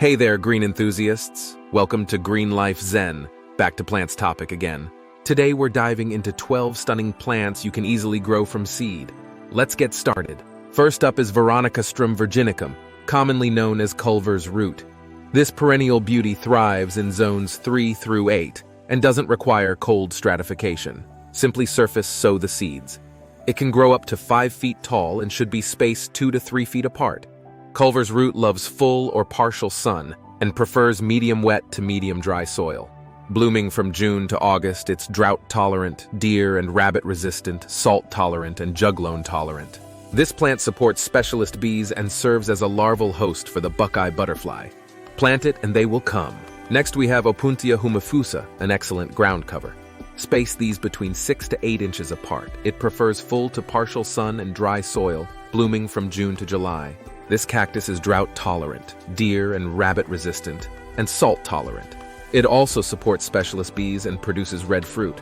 Hey there, green enthusiasts. Welcome to Green Life Zen. Back to plants topic again. Today we're diving into 12 stunning plants you can easily grow from seed. Let's get started. First up is Veronicastrum virginicum, commonly known as Culver's root. This perennial beauty thrives in zones 3 through 8 and doesn't require cold stratification. Simply surface sow the seeds. It can grow up to 5 feet tall and should be spaced 2 to 3 feet apart. Culver's root loves full or partial sun and prefers medium wet to medium dry soil. Blooming from June to August, it's drought-tolerant, deer and rabbit-resistant, salt-tolerant, and juglone-tolerant. This plant supports specialist bees and serves as a larval host for the buckeye butterfly. Plant it and they will come. Next we have Opuntia humifusa, an excellent ground cover. Space these between 6 to 8 inches apart. It prefers full to partial sun and dry soil, blooming from June to July. This cactus is drought-tolerant, deer and rabbit-resistant, and salt-tolerant. It also supports specialist bees and produces red fruit.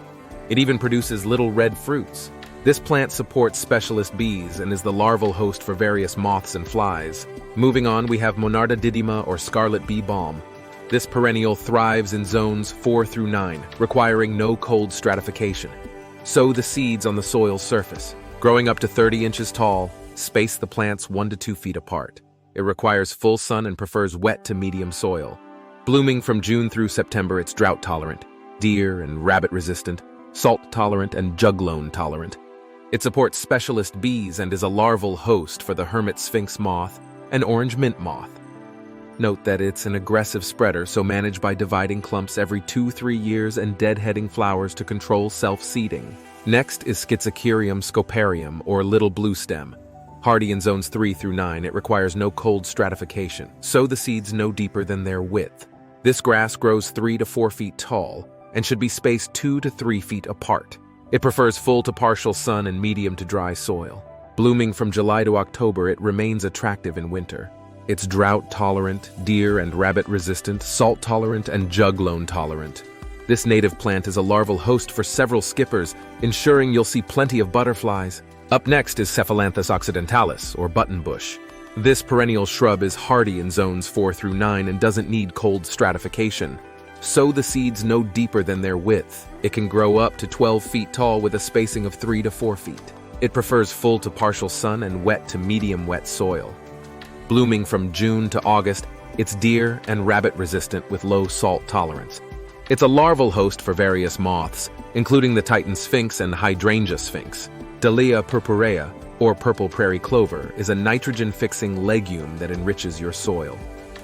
It even produces little red fruits. This plant supports specialist bees and is the larval host for various moths and flies. Moving on, we have Monarda Didyma or Scarlet bee balm. This perennial thrives in zones 4 through 9, requiring no cold stratification. Sow the seeds on the soil surface. Growing up to 30 inches tall, space the plants 1 to 2 feet apart. It requires full sun and prefers wet to medium soil. Blooming from June through September, it's drought-tolerant, deer and rabbit-resistant, salt-tolerant, and juglone-tolerant. It supports specialist bees and is a larval host for the hermit sphinx moth and orange mint moth. Note that it's an aggressive spreader, so manage by dividing clumps every 2-3 years and deadheading flowers to control self-seeding. Next is Schizachyrium Scoparium, or little blue stem. Hardy in zones 3 through 9, it requires no cold stratification. Sow the seeds no deeper than their width. This grass grows 3 to 4 feet tall and should be spaced 2 to 3 feet apart. It prefers full to partial sun and medium to dry soil. Blooming from July to October, it remains attractive in winter. It's drought-tolerant, deer and rabbit-resistant, salt-tolerant, and juglone-tolerant. This native plant is a larval host for several skippers, ensuring you'll see plenty of butterflies. Up next is Cepahalantus occidentalis, or buttonbush. This perennial shrub is hardy in zones 4 through 9 and doesn't need cold stratification. Sow the seeds no deeper than their width. It can grow up to 12 feet tall with a spacing of 3 to 4 feet. It prefers full to partial sun and wet to medium wet soil. Blooming from June to August, it's deer and rabbit resistant with low salt tolerance. It's a larval host for various moths, including the Titan sphinx and hydrangea sphinx. Dalea purpurea, or purple prairie clover, is a nitrogen-fixing legume that enriches your soil.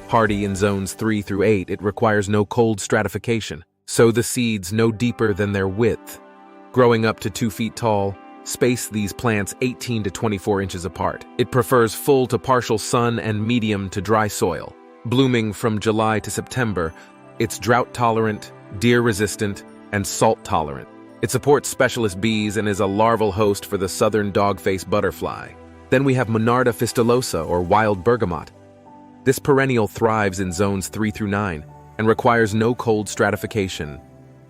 Hardy in zones 3 through 8, it requires no cold stratification. Sow the seeds no deeper than their width. Growing up to 2 feet tall, space these plants 18 to 24 inches apart. It prefers full to partial sun and medium to dry soil. Blooming from July to September, it's drought-tolerant, deer-resistant, and salt-tolerant. It supports specialist bees and is a larval host for the southern dog-faced butterfly. Then we have Monarda Fistulosa, or wild bergamot. This perennial thrives in zones 3 through 9 and requires no cold stratification.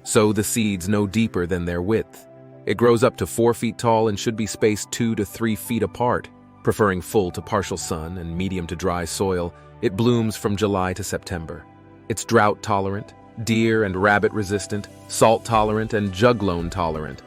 Sow the seeds no deeper than their width. It grows up to 4 feet tall and should be spaced 2 to 3 feet apart. Preferring full to partial sun and medium to dry soil, it blooms from July to September. It's drought-tolerant, deer and rabbit-resistant, salt-tolerant, and juglone-tolerant.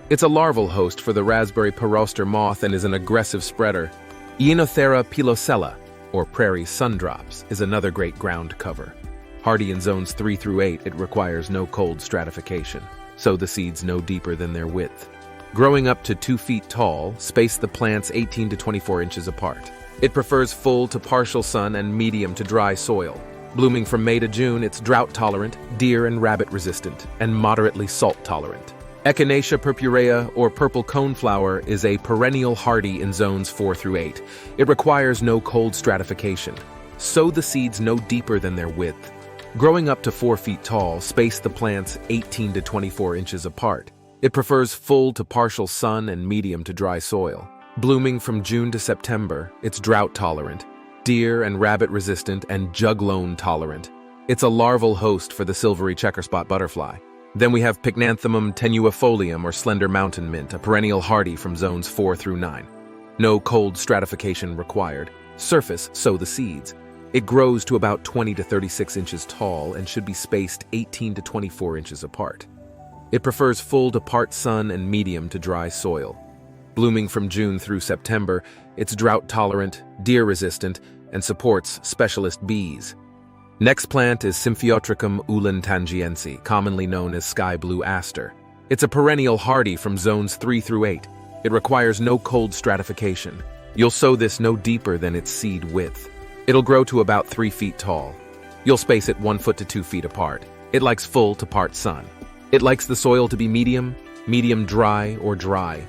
It's a larval host for the raspberry peroster moth and is an aggressive spreader. Ionothera pilosella, or prairie sundrops, is another great ground cover. Hardy in zones 3 through 8, it requires no cold stratification. Sow the seeds no deeper than their width. Growing up to 2 feet tall, space the plants 18 to 24 inches apart. It prefers full to partial sun and medium to dry soil. Blooming from May to June, it's drought-tolerant, deer and rabbit-resistant, and moderately salt-tolerant. Echinacea purpurea, or purple coneflower, is a perennial hardy in zones 4 through 8. It requires no cold stratification. Sow the seeds no deeper than their width. Growing up to 4 feet tall, space the plants 18 to 24 inches apart. It prefers full to partial sun and medium to dry soil. Blooming from June to September, it's drought-tolerant, deer and rabbit-resistant, and juglone-tolerant. It's a larval host for the silvery checkerspot butterfly. Then we have Pycnanthemum tenuifolium, or slender mountain mint, a perennial hardy from zones 4 through 9. No cold stratification required. Surface sow the seeds. It grows to about 20 to 36 inches tall and should be spaced 18 to 24 inches apart. It prefers full to part sun and medium to dry soil. Blooming from June through September, it's drought-tolerant, deer-resistant, and supports specialist bees. Next plant is Symphyotricum ulentangiense, commonly known as sky blue aster. It's a perennial hardy from zones 3 through 8. It requires no cold stratification. You'll sow this no deeper than its seed width. It'll grow to about 3 feet tall. You'll space it 1 foot to 2 feet apart. It likes full to part sun. It likes the soil to be medium dry, or dry.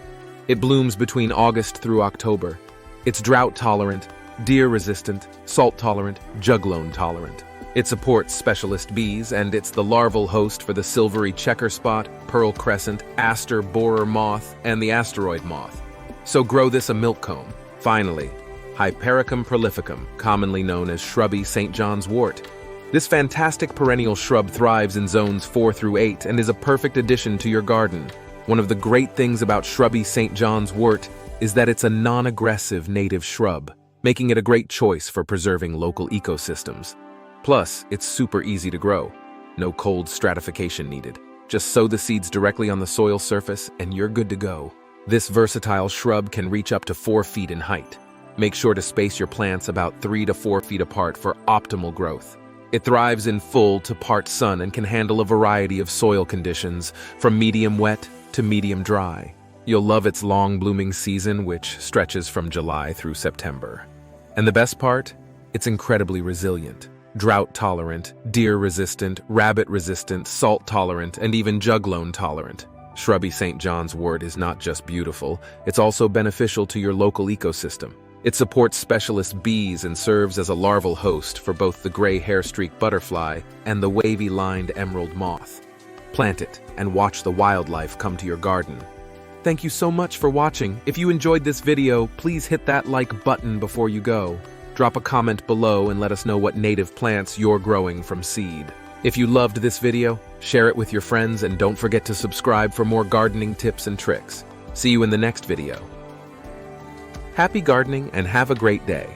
It blooms between August through October. It's drought-tolerant, deer-resistant, salt-tolerant, juglone-tolerant. It supports specialist bees, and it's the larval host for the silvery checker spot, pearl crescent, aster borer moth, and the asteroid moth. So grow this a milkcomb. Finally, Hypericum prolificum, commonly known as Shrubby St. John's wort. This fantastic perennial shrub thrives in zones 4 through 8 and is a perfect addition to your garden. One of the great things about Shrubby St. John's wort is that it's a non-aggressive native shrub, making it a great choice for preserving local ecosystems. Plus, it's super easy to grow. No cold stratification needed. Just sow the seeds directly on the soil surface and you're good to go. This versatile shrub can reach up to 4 feet in height. Make sure to space your plants about 3 to 4 feet apart for optimal growth. It thrives in full to part sun and can handle a variety of soil conditions, from medium wet to medium dry. You'll love its long blooming season, which stretches from July through September. And the best part? It's incredibly resilient. Drought-tolerant, deer-resistant, rabbit-resistant, salt-tolerant, and even juglone-tolerant. Shrubby St. John's wort is not just beautiful, it's also beneficial to your local ecosystem. It supports specialist bees and serves as a larval host for both the gray hair-streaked butterfly and the wavy-lined emerald moth. Plant it and watch the wildlife come to your garden. Thank you so much for watching. If you enjoyed this video, please hit that like button before you go. Drop a comment below and let us know what native plants you're growing from seed. If you loved this video, share it with your friends and don't forget to subscribe for more gardening tips and tricks. See you in the next video. Happy gardening and have a great day.